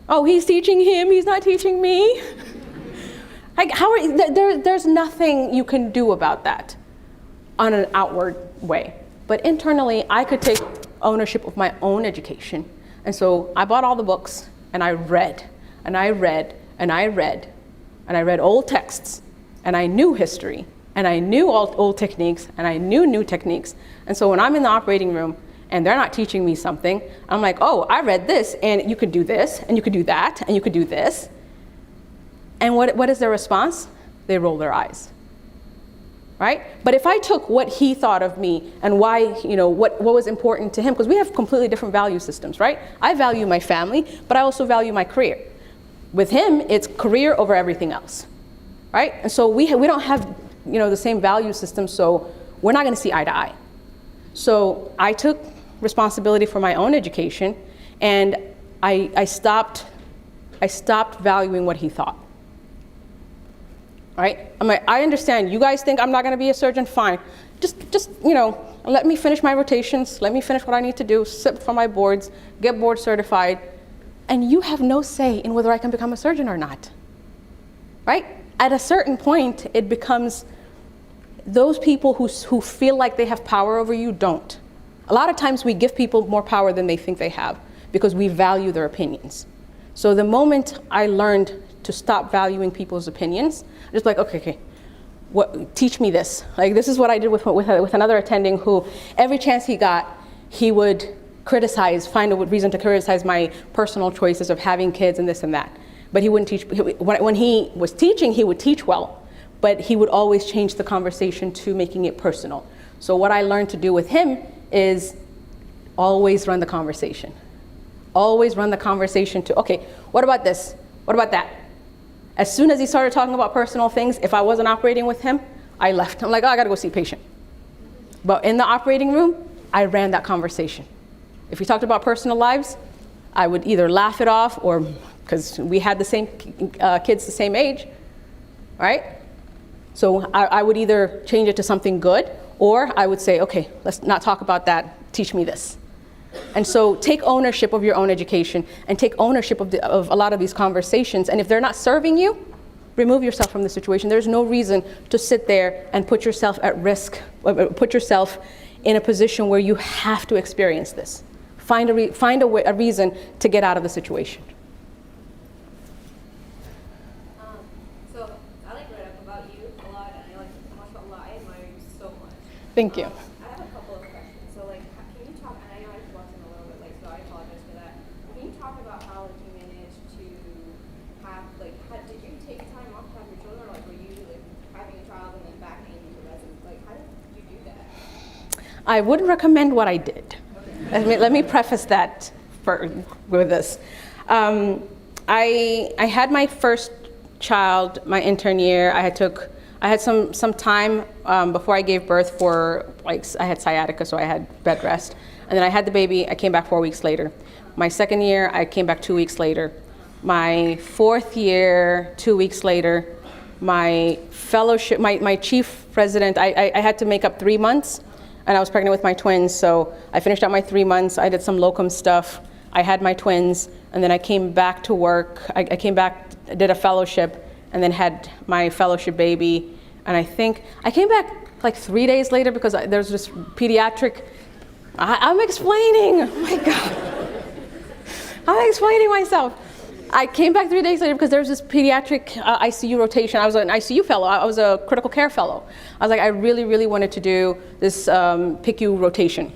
Oh, he's teaching him, he's not teaching me. Like, there's nothing you can do about that on an outward way. But internally, I could take ownership of my own education. And so I bought all the books, and I read, and I read, and I read, and I read old texts, and I knew history, and I knew old techniques, and I knew new techniques. And so when I'm in the operating room and they're not teaching me something, I'm like, oh, I read this, and you could do this, and you could do that, and you could do this. And what is their response? They roll their eyes, right? But if I took what he thought of me and why, what was important to him, because we have completely different value systems, right? I value my family, but I also value my career. With him, it's career over everything else, right? And so we don't have, the same value system, so we're not going to see eye to eye. So I took responsibility for my own education, and I stopped valuing what he thought. Right? I'm like, I understand. You guys think I'm not going to be a surgeon? Fine. Just let me finish my rotations. Let me finish what I need to do. Sit for my boards. Get board certified. And you have no say in whether I can become a surgeon or not. Right? At a certain point, it becomes those people who feel like they have power over you don't. A lot of times we give people more power than they think they have because we value their opinions. So the moment I learned to stop valuing people's opinions, just like, okay, teach me this. Like, this is what I did with another attending who, every chance he got, he would find a reason to criticize my personal choices of having kids and this and that. But he wouldn't teach. When he was teaching, he would teach well, but he would always change the conversation to making it personal. So what I learned to do with him is always run the conversation. Always run the conversation to, okay, what about this? What about that? As soon as he started talking about personal things, if I wasn't operating with him, I left. I'm like, oh, I gotta go see a patient. But in the operating room, I ran that conversation. If we talked about personal lives, I would either laugh it off or, because we had the same kids the same age, right? So I would either change it to something good, or I would say, okay, let's not talk about that, teach me this. And so take ownership of your own education and take ownership of a lot of these conversations. And if they're not serving you, remove yourself from the situation. There's no reason to sit there and put yourself at risk, put yourself in a position where you have to experience this. Find a reason to get out of the situation. So I read up about you a lot, and I admire you so much. Thank you. I have a couple of questions. So can you talk, and I know I walked in a little bit late, so I apologize for that. Can you talk about how you managed to have, did you take time off to have your children, or were you having a child and then back into residence? How did you do that? I wouldn't recommend what I did. Let me preface that with this. I had my first child my intern year. I had some time before I gave birth for, I had sciatica, so I had bed rest. And then I had the baby. I came back 4 weeks later. My second year, I came back 2 weeks later. My fourth year, 2 weeks later. My fellowship, my chief resident, I had to make up 3 months, and I was pregnant with my twins, so I finished out my 3 months. I did some locum stuff. I had my twins, and then I came back to work. I came back, did a fellowship, and then had my fellowship baby. And I think I came back 3 days later because there's this pediatric, I'm explaining, oh my God. I'm explaining myself. I came back 3 days later because there was this pediatric ICU rotation. I was an ICU fellow. I was a critical care fellow. I was like, I really, really wanted to do this PICU rotation.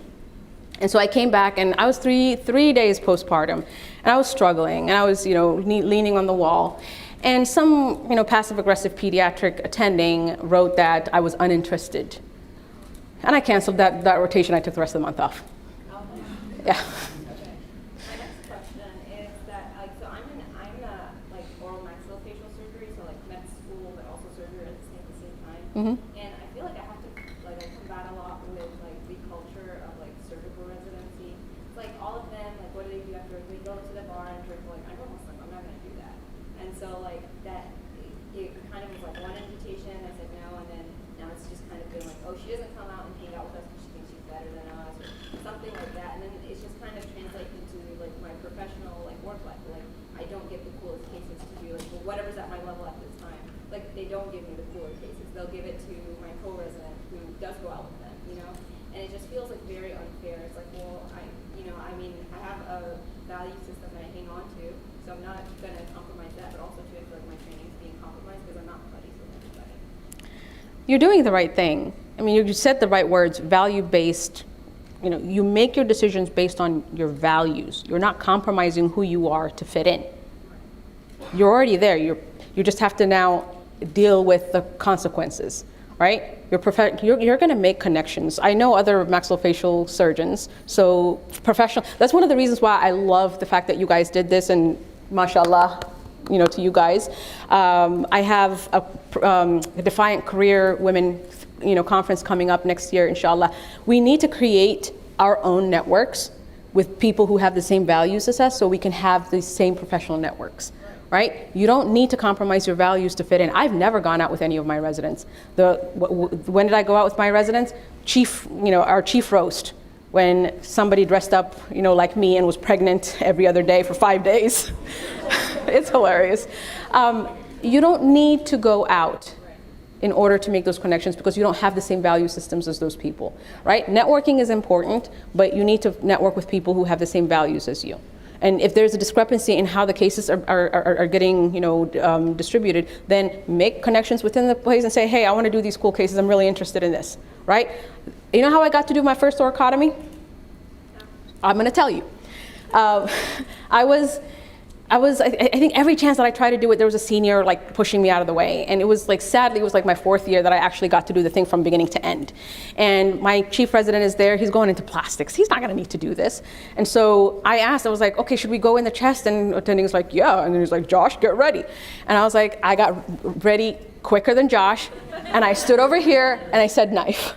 And so I came back, and I was three days postpartum, and I was struggling, and I was, leaning on the wall. And some, passive-aggressive pediatric attending wrote that I was uninterested. And I canceled that rotation. I took the rest of the month off. Yeah. My next question is that, so I'm oral maxillofacial surgery, so med school, but also surgery at the same time. Mm-hmm. And I feel like I have to, I combat a lot with the culture of surgical residency. It's all of them, what do they do after they go to the bar and drink? I'm a Muslim, I'm not gonna do that. And so that, it kind of was one invitation, I said no, and then now it's just kind of been oh, she doesn't come out and hang out with us because she thinks she's better than us, or something like that. And then it's just kind of translates into my professional work life. I don't get the coolest cases to do whatever's at my level at this time. They don't give me the cooler cases. They'll give it to my co-resident who does go out with them, And it just feels very unfair. It's well, I have a value system that I hang on to, so I'm not going to compromise that, but also too, I feel my training is being compromised because I'm not buddies with everybody. you're doing the right thing. I mean, you said the right words, value-based. You make your decisions based on your values. You're not compromising who you are to fit in. You're already there. You just have to now deal with the consequences, right? You're going to make connections. I know other maxillofacial surgeons, so professional. That's one of the reasons why I love the fact that you guys did this, and mashallah, to you guys. I have a Defiant Career Women conference coming up next year, inshallah. We need to create our own networks with people who have the same values as us, so we can have the same professional networks, right? You don't need to compromise your values to fit in. I've never gone out with any of my residents. When did I go out with my residents? Our chief roast, when somebody dressed up, like me and was pregnant every other day for 5 days. It's hilarious. You don't need to go out in order to make those connections, because you don't have the same value systems as those people, right? Networking is important, but you need to network with people who have the same values as you. And if there's a discrepancy in how the cases are getting distributed, then make connections within the place and say, hey, I want to do these cool cases. I'm really interested in this, right? You know how I got to do my first thoracotomy? I'm going to tell you. I think every chance that I tried to do it, there was a senior like pushing me out of the way. And it was like, sadly, it was like my 4th year that I actually got to do the thing from beginning to end. And my chief resident is there, he's going into plastics. He's not gonna need to do this. And so I was like, okay, should we go in the chest? And attending was like, yeah. And then he's like, Josh, get ready. And I was like, I got ready quicker than Josh. And I stood over here and I said knife.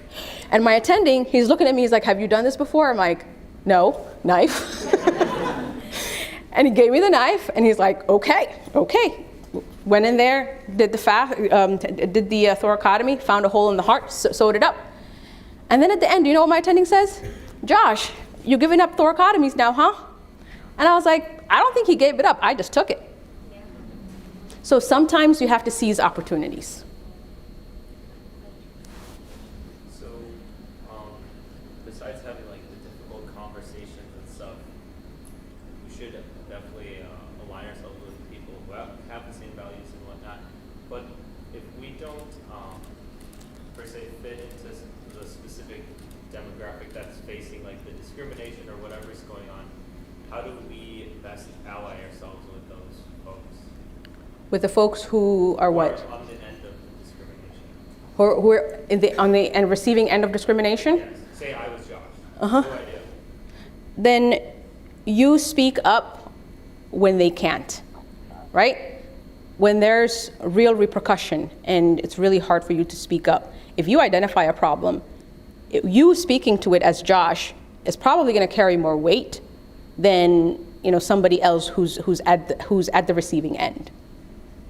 And my attending, he's looking at me, he's like, have you done this before? I'm like, no, knife. And he gave me the knife, and he's like, okay. Went in there, did the thoracotomy, found a hole in the heart, sewed it up. And then at the end, you know what my attending says? Josh, you're giving up thoracotomies now, huh? And I was like, I don't think he gave it up, I just took it. Yeah. So sometimes you have to seize opportunities. So, besides having like the difficult conversations and stuff, we should definitely align ourselves with people who have the same values and whatnot. But if we don't, per se, fit into the specific demographic that's facing like the discrimination or whatever is going on, how do we best ally ourselves with those folks? With the folks who are what? On the end of discrimination. Who are on the receiving end of discrimination? Yes. Say I was Josh. Uh-huh. What do I do? Then you speak up when they can't, right? When there's real repercussion and it's really hard for you to speak up. If you identify a problem, you speaking to it as Josh is probably going to carry more weight than somebody else who's at the receiving end,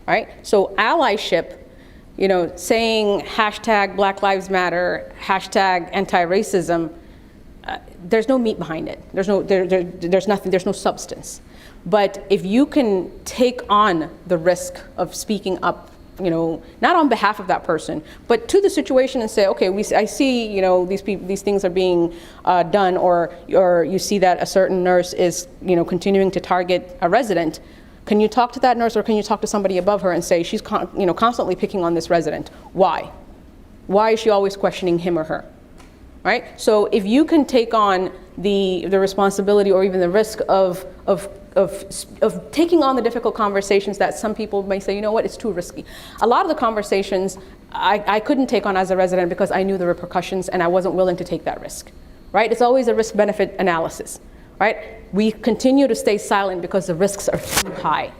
right? So allyship, saying hashtag Black Lives Matter, hashtag anti-racism, there's no meat behind it. There's nothing, there's no substance. But if you can take on the risk of speaking up, not on behalf of that person, but to the situation and say, okay, I see, these things are being done, or you see that a certain nurse is, continuing to target a resident. Can you talk to that nurse, or can you talk to somebody above her and say, she's constantly picking on this resident? Why? Why is she always questioning him or her? Right? So if you can take on the responsibility or even the risk of taking on the difficult conversations that some people may say, you know what, it's too risky. A lot of the conversations I couldn't take on as a resident because I knew the repercussions and I wasn't willing to take that risk. Right? It's always a risk-benefit analysis. Right? We continue to stay silent because the risks are too high.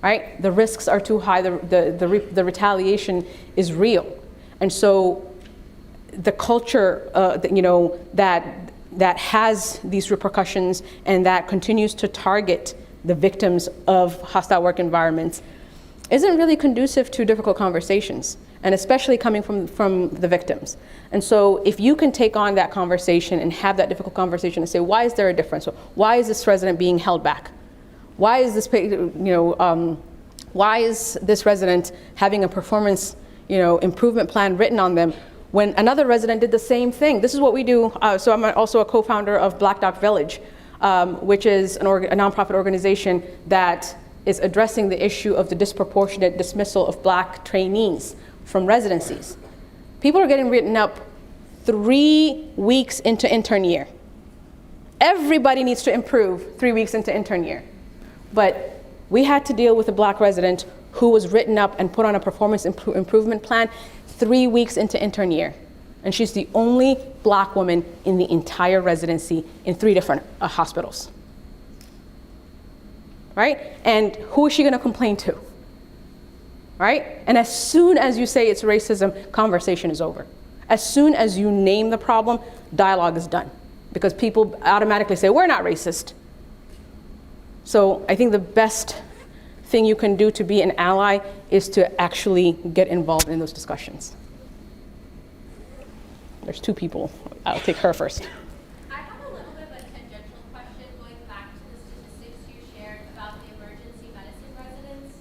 Right? The risks are too high. The retaliation is real. And so the culture, that has these repercussions and that continues to target the victims of hostile work environments isn't really conducive to difficult conversations, and especially coming from the victims. And so if you can take on that conversation and have that difficult conversation and say, why is there a difference? Why is this resident being held back? Why is this, why is this resident having a performance, improvement plan written on them when another resident did the same thing? This is what we do. So I'm also a co-founder of Black Doc Village, which is a nonprofit organization that is addressing the issue of the disproportionate dismissal of Black trainees from residencies. People are getting written up 3 weeks into intern year. Everybody needs to improve 3 weeks into intern year. But we had to deal with a black resident who was written up and put on a performance improvement plan 3 weeks into intern year. And she's the only black woman in the entire residency in 3 different hospitals. Right? And who is she gonna complain to? Right? And as soon as you say it's racism, conversation is over. As soon as you name the problem, dialogue is done. Because people automatically say, we're not racist. So I think the best thing you can do to be an ally is to actually get involved in those discussions. There's 2 people. I'll take her first. I have a little bit of a tangential question going back to the statistics you shared about the emergency medicine residents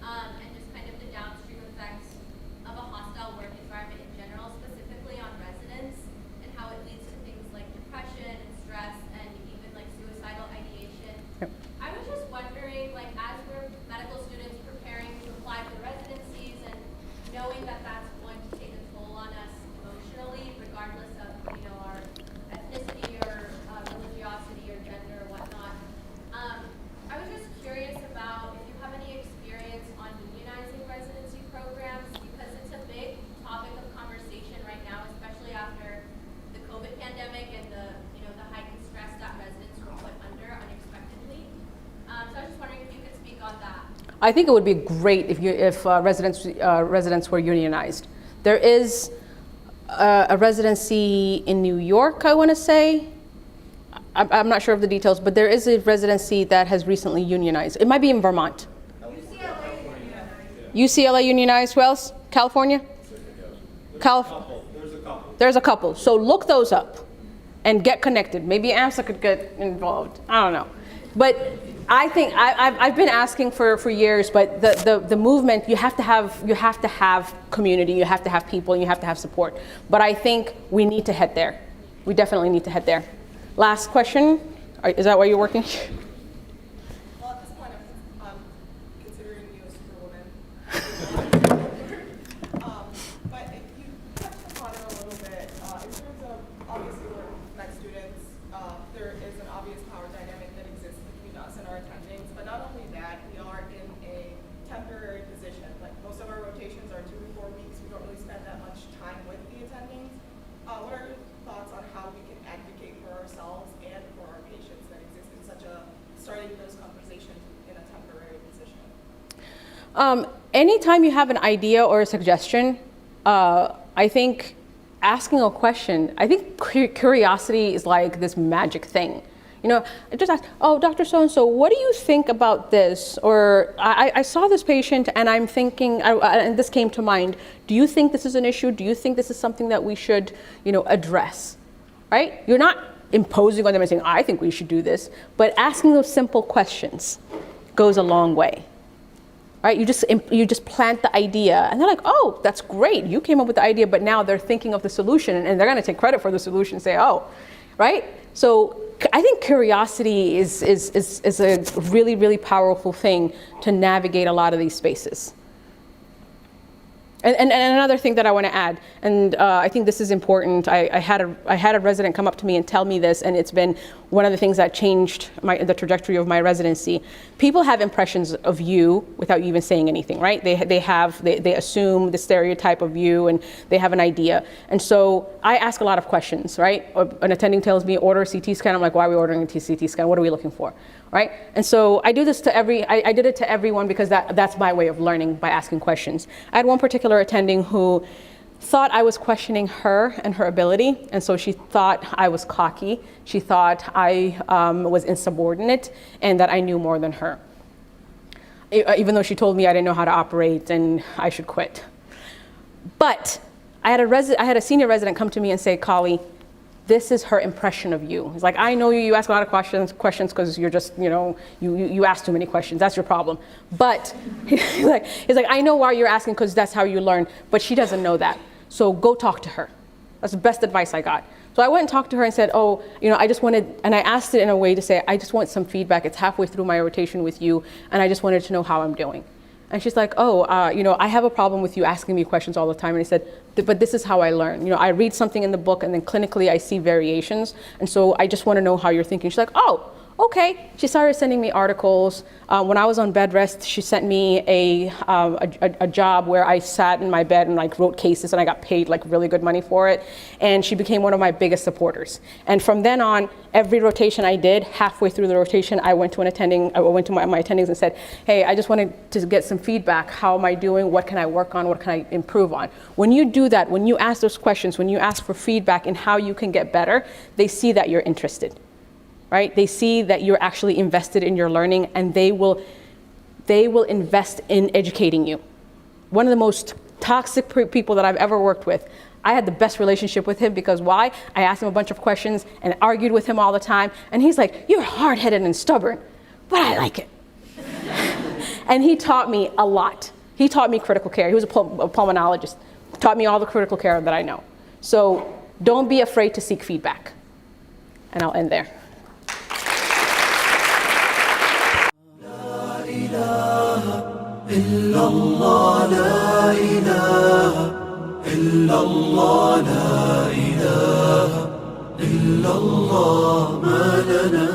and just kind of the downstream effects of a hostile work environment in general, specifically on residents, and how it leads to things like depression and stress and even like suicidal ideation. Yep. I was just wondering, like, as we're medical students preparing to apply for residencies and knowing that that's going to take a toll on us emotionally, regardless of, you know, our ethnicity or religiosity or gender or whatnot. I was just curious about if you have any experience on unionizing residency programs, because it's a big topic of conversation right now, especially after the COVID pandemic and the, you know, the heightened stress that residents were put under unexpectedly. So I was just wondering if you could speak on that. I think it would be great if residents were unionized. There is a residency in New York, I want to say. I'm not sure of the details, but there is a residency that has recently unionized. It might be in Vermont. UCLA unionized. Who else? California? There's a couple. So look those up and get connected. Maybe AMSA could get involved. I don't know. But I think I've been asking for years, but the movement, you have to have community, you have to have people, and you have to have support. But I think we need to head there. We definitely need to head there. Last question. Is that why you're working? Well, at this point, I'm considering you a superwoman. But if you touched upon it a little bit, in terms of obviously we're med students, there is an obvious power dynamic that exists between us and our attendings. But not only that, we are in a temporary position. Like most of our rotations are 2 to 4 weeks. We don't really spend that much time with the attendings. What are your thoughts on how we can advocate for ourselves and for our patients that exist in such a starting those conversations in a temporary position? Anytime you have an idea or a suggestion, I think asking a question, I think curiosity is like this magic thing. You know, I just ask, oh, Dr. So-and-so, what do you think about this? Or I saw this patient and I'm thinking, and this came to mind. Do you think this is an issue? Do you think this is something that we should, you know, address? Right? You're not imposing on them and saying, I think we should do this, but asking those simple questions goes a long way. Right? You just plant the idea and they're like, oh, that's great. You came up with the idea, but now they're thinking of the solution and they're going to take credit for the solution and say, oh, right? So I think curiosity is a really, really powerful thing to navigate a lot of these spaces. And another thing that I want to add, and I think this is important, I had a resident come up to me and tell me this, and it's been one of the things that changed the trajectory of my residency. People have impressions of you without you even saying anything, right? They assume the stereotype of you, and they have an idea. And so I ask a lot of questions, right? An attending tells me, order a CT scan. I'm like, why are we ordering a CT scan? What are we looking for? Right? And so I do this to I did it to everyone because that's my way of learning, by asking questions. I had one particular attending who thought I was questioning her and her ability, and so she thought I was cocky. She thought I was insubordinate and that I knew more than her, even though she told me I didn't know how to operate and I should quit. But I had a senior resident come to me and say, Kali, this is her impression of you. He's like, I know you ask a lot of questions because you're just, you know, you ask too many questions. That's your problem. But he's like, I know why you're asking because that's how you learn, but she doesn't know that. So go talk to her. That's the best advice I got. So I went and talked to her and said, oh, you know, I just wanted, and I asked it in a way to say, I just want some feedback. It's halfway through my rotation with you, and I just wanted to know how I'm doing. And she's like, oh, I have a problem with you asking me questions all the time. And I said, but this is how I learn. I read something in the book and then clinically I see variations. And so I just want to know how you're thinking. She's like, oh, okay. She started sending me articles. When I was on bed rest, she sent me a job where I sat in my bed and like wrote cases, and I got paid like really good money for it. And she became one of my biggest supporters. And from then on, every rotation I did, halfway through the rotation, I went to my attendings and said, hey, I just wanted to get some feedback. How am I doing? What can I work on? What can I improve on? When you do that, when you ask those questions, when you ask for feedback in how you can get better, they see that you're interested. Right? They see that you're actually invested in your learning, and they will invest in educating you. One of the most toxic people that I've ever worked with, I had the best relationship with him because why? I asked him a bunch of questions and argued with him all the time, and he's like, you're hard-headed and stubborn, but I like it. And he taught me a lot. He taught me critical care. He was a pulmonologist. Taught me all the critical care that I know. So don't be afraid to seek feedback. And I'll end there. إلا الله لا إله إلا الله لا إله إلا الله ما لنا